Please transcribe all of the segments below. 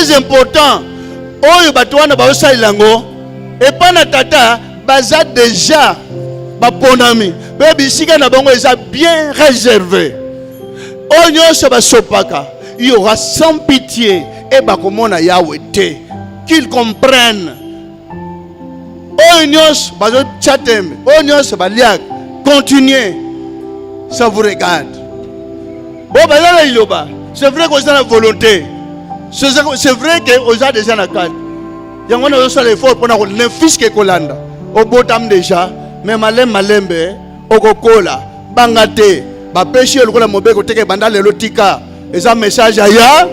très important. Oyo batwana ba osalilango et pas na tata baza déjà ba ponami. Baby sika na bango eza bien réservé. Oyo se ba sopaka, il y aura sans pitié et ba komona Yahweh te. Qu'ils comprennent. Oyo ba zo chatem, oyo ba liak. Continuez. Ça vous regarde. Bon bah là il y a c'est vrai qu'on a la volonté. C'est vrai qu'on a déjà la carte. Il y a un effort pour le fils qui kolanda. Au botam déjà, mais malembe, au kokola, bangate, ba péché le kola mobe kote ke banda le lotika. Et ça message aya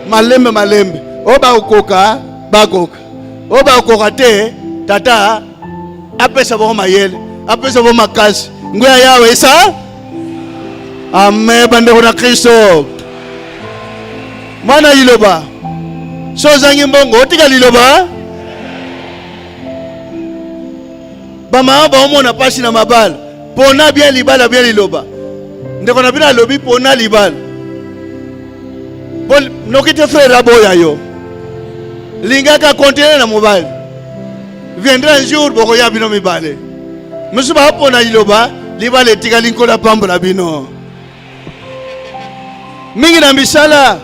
malembe. O ba okoka, ba koka. O ba okokate, tata apesa bo mayele, apesa bo makasi. Ngoya yawe ça? Amen, bande na Kristo. Mana liloba. Sozangi mbongo otika liloba. Bama ba omona pasi na mabala. Pona bien libala bien liloba. Ndeko na bina lobi pona libala. Bon nokite frère aboya yo. Lingaka continuer na mobile. Viendra un jour boko ya bino mibale. Musuba pona liloba, libala etika linkola pambola bino. Mingi na misala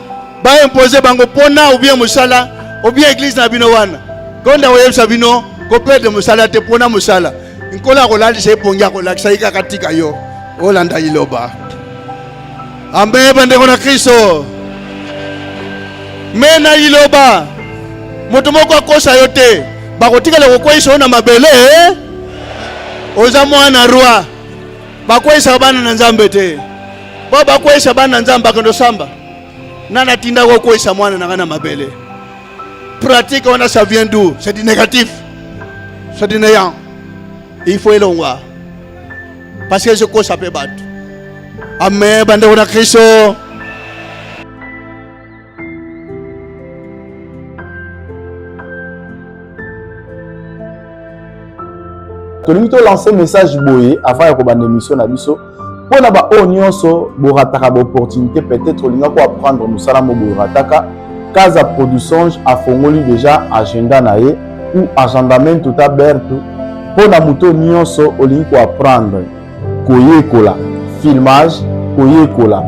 ba imposer bango pona ou bien musala ou bien église na bino wana konda oyebisa bino ko perdre musala te pona musala nkola ko lali se pongia ko lakisa ikakatika yo olanda iloba. Amen bande ko na Kristo. Mena iloba moto moko akosa yo te bakotikala ko kwaiso na mabele oza mwana roi bakwesa bana na Nzambe te. Baba kwesa bana Nzamba kondo samba. Nana tinda ko kwesa mwana na kana mabele. Pratique on a ça vient d'où? C'est du négatif. C'est du néant. Il faut elongwa. Parce que je kosa pe battu. Amen bande on a Kristo. Tolimi to lancer message boye avant ya ko bande émission na biso. Pour na onionso borataka opportunité peut-être linga ko apprendre musala mo borataka Casa Produções a fongoli déjà agenda nae ou agendament tout aberto pour na muto nyonso olingi ko apprendre koyekola filmage koyekola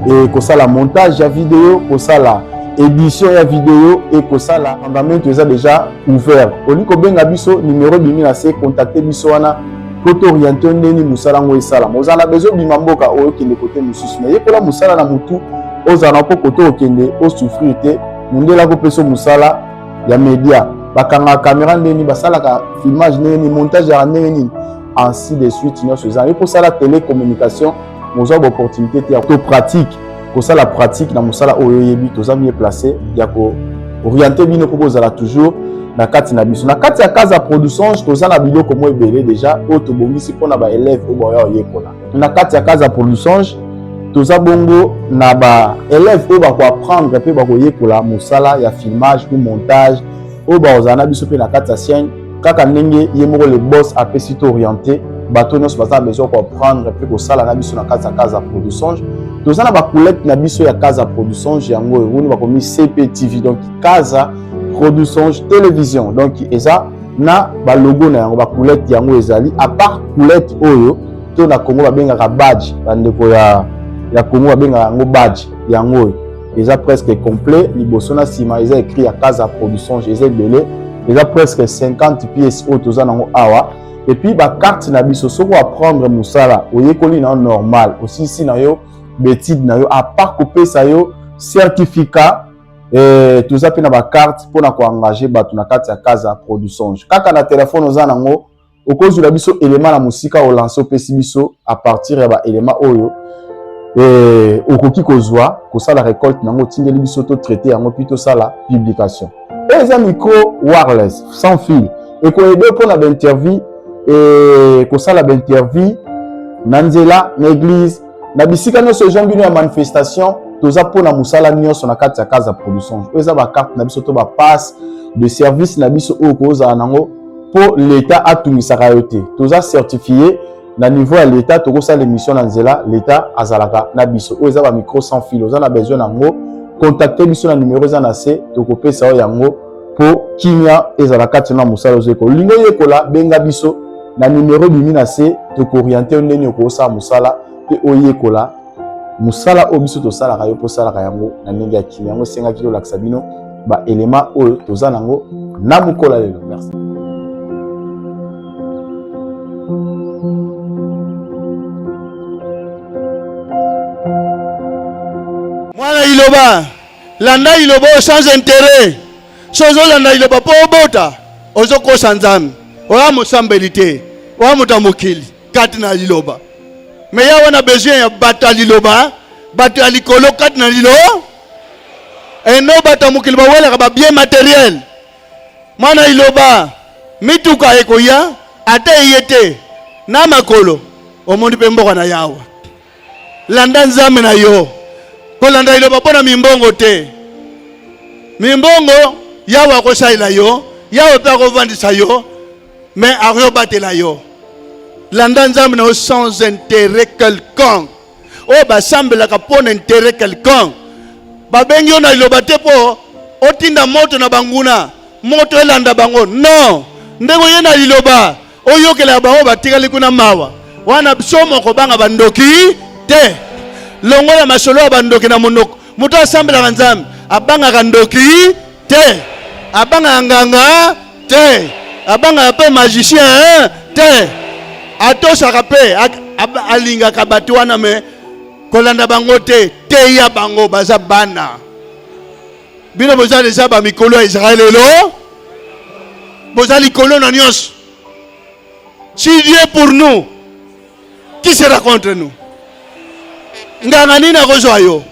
et ko sala montage ya vidéo ko sala édition ya vidéo et ko sala agendament tout déjà ouvert olingi ko benga biso numéro bimi na se contacter biso wana Koto orienté ndeni musala ngo esala mozala bezo bimamboka oyo kende côté mususu mais yekola musala na mutu ozana po koto okende o souffrir te mundela ko peso musala ya media bakanga caméra ndeni basala ka filmage ndeni montage ya ndeni ainsi de suite nyonso ezali pour sala télécommunication mozo opportunité te ya to pratique ko sala pratique na musala oyo yebi toza bien placé ya ko orienté bino ko bozala toujours na kati na biso na kati ya Casa Produções toza na biloko mo ebele déjà o to bongisi pona ba élève o boya yekola na kati ya Casa Produções toza bongo na ba élève o ba ko apprendre pe ba ko yekola musala ya filmage ou montage o ba ozana biso pe na kati ya chaîne kaka ndenge ye moko le boss apesi to orienté bato nyonso baza besoin ko apprendre pe ko sala na biso na kati ya Casa Produções toza na ba coulette na biso ya Casa Produções yango oni ba komi CPTV donc Casa Produções télévision donc eza na ba logo na yango ba coulette yango ezali à part coulette oyo to na Congo ba benga ka badge bandeko ya Congo ba benga yango badge yango eza presque complet liboso na sima eza écrit ya Casa Produções eza belé eza presque 50 pièces oyo toza nango awa et puis ba carte na biso soko apprendre musala oyekoli na normal aussi si na yo betide na yo à part couper sa yo certificat tout ça pe na ba carte pour na ko engager bato na kati ya Casa Produções kaka na téléphone oza nango okozula biso élément na musika o lancer pesi biso à partir ya ba élément oyo okoki kozwa ko sala récolte nango tindeli biso to traiter yango puis to sala publication et un micro wireless sans fil et ko aider pour na interview et ko sala interview na nzela na église na bisika no ce genre bino ya manifestation toza pona musala nyonso na kati ya Casa Produções eza ba carte na biso to ba passe de service na biso o koza nango pour l'état atumisaka yo te toza certifié na niveau ya l'état to ko sala émission na nzela l'état azalaka na biso o eza ba micro sans fil oza na besoin nango contacter biso na numéro za na se tokopesa yo yango po kimia ezala kati na musala ozeko lingo yekola benga biso na numéro bimi na se tokorienter ndeni okosala musala pe oyekola musala o biso tosalaka yo po salaka yango na ndenge ya kimia yango senga kilo lakisa bino ba élément oyo toza nango na mukola lelo. Merci. Mwana iloba landa iloba sans intérêt sozo landa iloba po bota ozoko sanzami oya musambelite oya mutamukili kati na iloba me ya wana besoin ya bata liloba bata alikolo kati na lilo eno bata mukili ba wela ba bien matériel mwana iloba mituka ekoya ate yete na makolo omundi pemboka na yawa landa nzame na yo kolanda iloba pona mimbongo te mimbongo yawa akosaila yo yawa pe akovandisa yo mais akobatela yo landa nzambe na yo sans intérêt quelconque oyo basambelaka mpona intérêt quelconque babengi yo na iloba te mpo otinda moto na banguna moto elanda bango non ndenge oye na liloba oyokela bango batikali kuna mawa wana biso moko banga bandoki te longola masolo ya bandoki na monoko moto asambelaka nzambe abangaka ndoki te abangaka nganga te abangaka mpe magicien te atosaka mpe alingaka bato wana me kolanda bango te teya bango baza bana bino boza deja bamikolo ya Israel lelo boza likolo na nyonso. Si Dieu est pour nous, qui sera contre nous? Nganga nini akozwa yo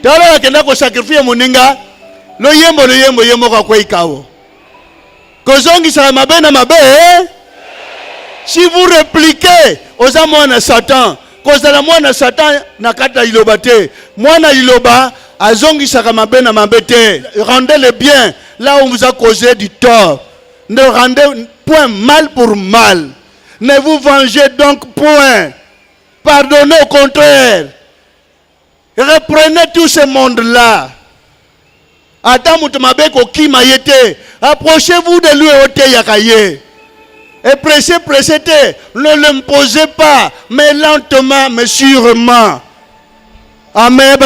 tala akenda ko sacrifice moninga lo yembo kwa kwekawo kozongisa mabe na mabe. Si vous répliquez aux amants de Satan, kozala mwana Satan na kata iloba te mwana iloba azongisa mabe na mabe te. Rendez le bien là où on vous a causé du tort. Ne rendez point mal pour mal. Ne vous vengez donc point. Pardonnez au contraire. Reprenez tout ce monde-là. Approchez-vous de lui au yakaye. Et pressez, ne l'imposez pas, mais lentement, mais sûrement. Amen.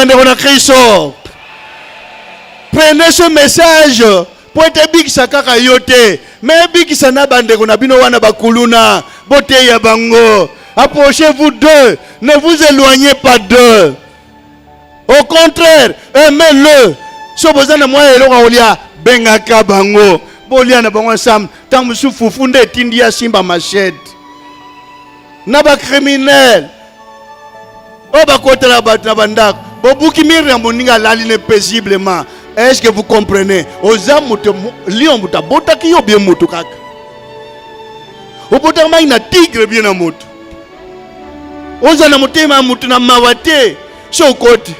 Prenez ce message pour être big sakaka yote. Mais big sana bande kona bino wana bakuluna bote ya bango. Approchez-vous d'eux, ne vous éloignez pas d'eux. Au contraire, aimez-le. Sobozana mwa eloko olia bengaka bango. Bolia na bango sam tamusu fufunde tindia simba machete. Na ba criminel. Oba kotela batna bandako. Bobuki miri moninga laline paisiblement. Est-ce que vous comprenez? Oza muto lion muta botaki yo bien mutu kaka. Obota mai na tigre bien na mutu. Oza na mutema mutu na mawate. Sokoti.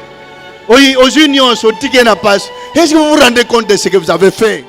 Aux unions, au ticket na passe. Est-ce que vous vous rendez compte de ce que vous avez fait?